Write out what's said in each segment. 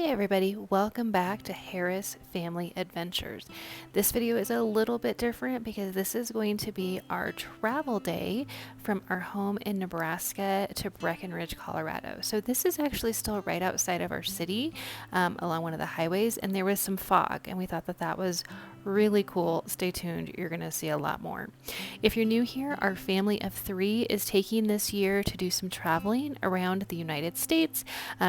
Hey everybody, welcome back to Harris Family Adventures. This video is a little bit different because this is going to be our travel day from our home in Nebraska to Breckenridge, Colorado. So this is actually still right outside of our city along one of the highways, and there was some fog, and we thought that that was really cool. Stay tuned, you're going to see a lot more. If you're new here, our family of 3 is taking this year to do some traveling around the United States,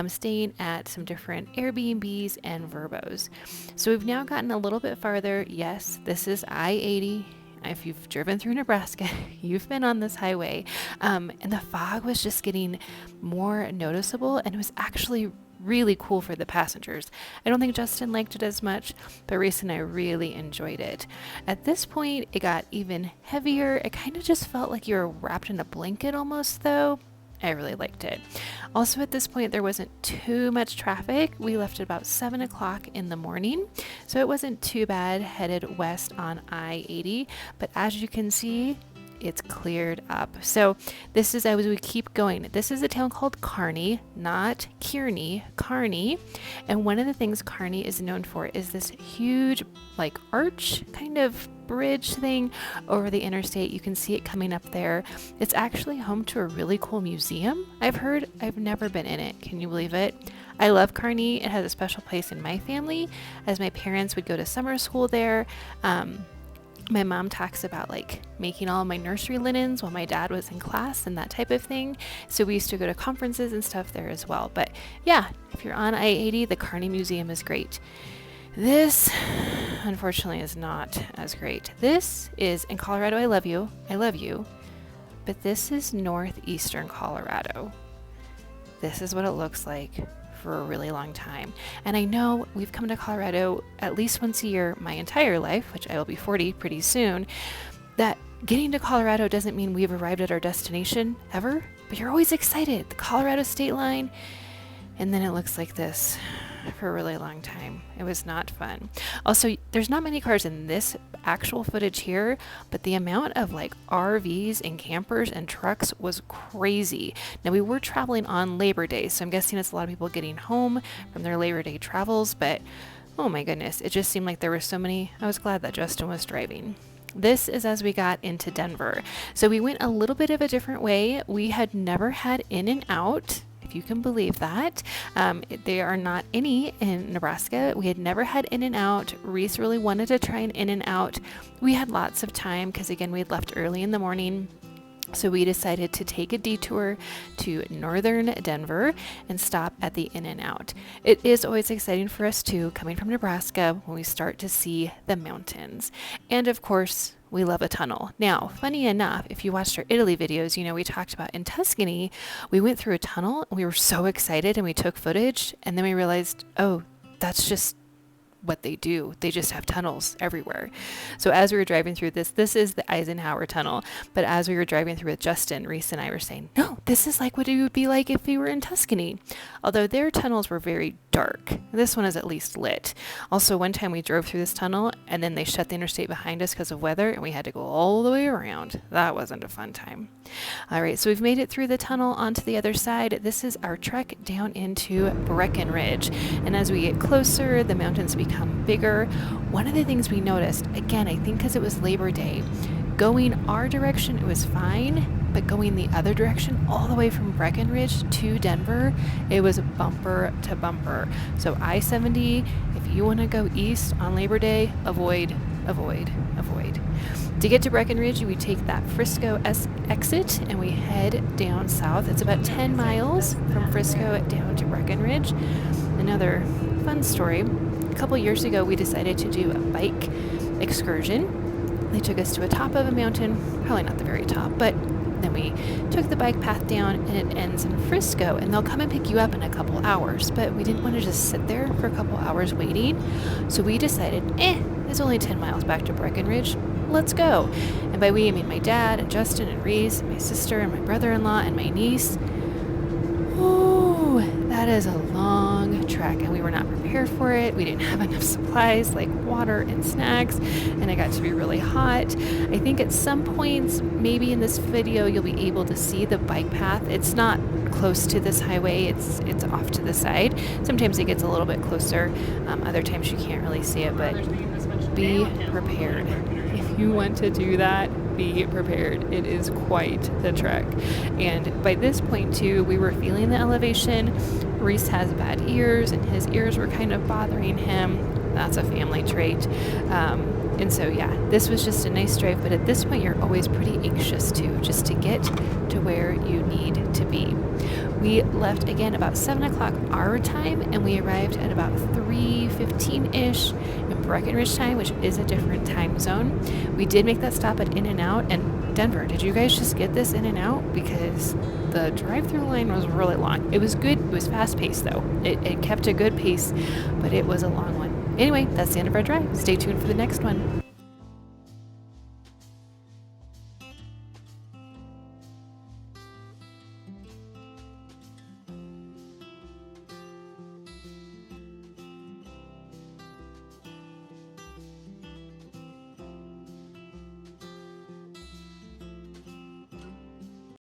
staying at some different Airbnbs and Verbos. So we've now gotten a little bit farther. Yes, this is I-80. If you've driven through Nebraska, you've been on this highway. And the fog was just getting more noticeable, and it was actually really cool for the passengers. I don't think Justin liked it as much, but Reese and I really enjoyed it. At this point, it got even heavier. It kind of just felt like you were wrapped in a blanket almost, though. I really liked it. Also, at this point, there wasn't too much traffic. We left at about 7 o'clock in the morning, so it wasn't too bad headed west on I-80. But as you can see, it's cleared up. So this is, as we keep going, this is a town called Kearney, not Kearney, Kearney. And one of the things Kearney is known for is this huge, like, arch kind of bridge thing over the interstate. You can see it coming up there. It's actually home to a really cool museum, I've heard. I've never been in it. Can you believe it? I love Kearney. It has a special place in my family, as my parents would go to summer school there. My mom talks about like making all my nursery linens while my dad was in class and that type of thing. So we used to go to conferences and stuff there as well. But yeah, if you're on I-80, the Kearney Museum is great. This, unfortunately, is not as great. This is in Colorado. I love you. But this is northeastern Colorado. This is what it looks like for a really long time. And I know we've come to Colorado at least once a year my entire life, which I will be 40 pretty soon, that getting to Colorado doesn't mean we've arrived at our destination ever, but you're always excited. The Colorado state line, and then it looks like this for a really long time. It was not fun. Also, there's not many cars in this actual footage here, but the amount of like RVs and campers and trucks was crazy. Now, we were traveling on Labor Day, so I'm guessing it's a lot of people getting home from their Labor Day travels, but oh my goodness, it just seemed like there were so many. I was glad that Justin was driving. This is as we got into Denver. So we went a little bit of a different way. We had never had In-N-Out. You can believe that. There are not any in Nebraska. We had never had In-N-Out. Reese really wanted to try an In-N-Out. We had lots of time because, again, we had left early in the morning. So we decided to take a detour to northern Denver and stop at the In-N-Out. It is always exciting for us too, coming from Nebraska, when we start to see the mountains. And of course, we love a tunnel. Now, funny enough, if you watched our Italy videos, you know, we talked about in Tuscany, we went through a tunnel and we were so excited and we took footage, and then we realized, oh, that's just what they do. They just have tunnels everywhere. So as we were driving through this is the Eisenhower Tunnel. But as we were driving through with Justin, Reese and I were saying, no, this is like what it would be like if we were in Tuscany. Although their tunnels were very dark. This one is at least lit. Also, one time we drove through this tunnel and then they shut the interstate behind us because of weather and we had to go all the way around. That wasn't a fun time. All right, so we've made it through the tunnel onto the other side. This is our trek down into Breckenridge. And as we get closer, the mountains become bigger. One of the things we noticed, again, I think because it was Labor Day, going our direction, it was fine, but going the other direction, all the way from Breckenridge to Denver, it was bumper to bumper. So I-70, if you want to go east on Labor Day, avoid. To get to Breckenridge, we take that Frisco exit and we head down south. It's about 10 miles from Frisco down to Breckenridge. Another fun story. A couple years ago, we decided to do a bike excursion. They took us to the top of a mountain, probably not the very top, but then we took the bike path down and it ends in Frisco, and they'll come and pick you up in a couple hours, but we didn't want to just sit there for a couple hours waiting. So we decided, it's only 10 miles back to Breckenridge. Let's go. And by we, I mean my dad and Justin and Reese, and my sister and my brother-in-law and my niece. Ooh, that that is a long trek, and we were not prepared for it. We didn't have enough supplies like water and snacks, and it got to be really hot. I think at some points, maybe in this video, you'll be able to see the bike path. It's not close to this highway, it's off to the side. Sometimes it gets a little bit closer, other times you can't really see it, but be prepared. If you want to do that, be prepared. It is quite the trek. And by this point too, we were feeling the elevation. Reese has bad ears, and his ears were kind of bothering him. That's a family trait. And so yeah, this was just a nice drive, but at this point you're always pretty anxious too, just to get to where you need to be. We left again about 7 o'clock our time, and we arrived at about 3:15-ish in Breckenridge time, which is a different time zone. We did make that stop at In-N-Out. And Denver, did you guys just get this In-N-Out? Because the drive-through line was really long. It was good. It was fast-paced though. It kept a good pace, but it was a long one. Anyway, that's the end of our drive. Stay tuned for the next one.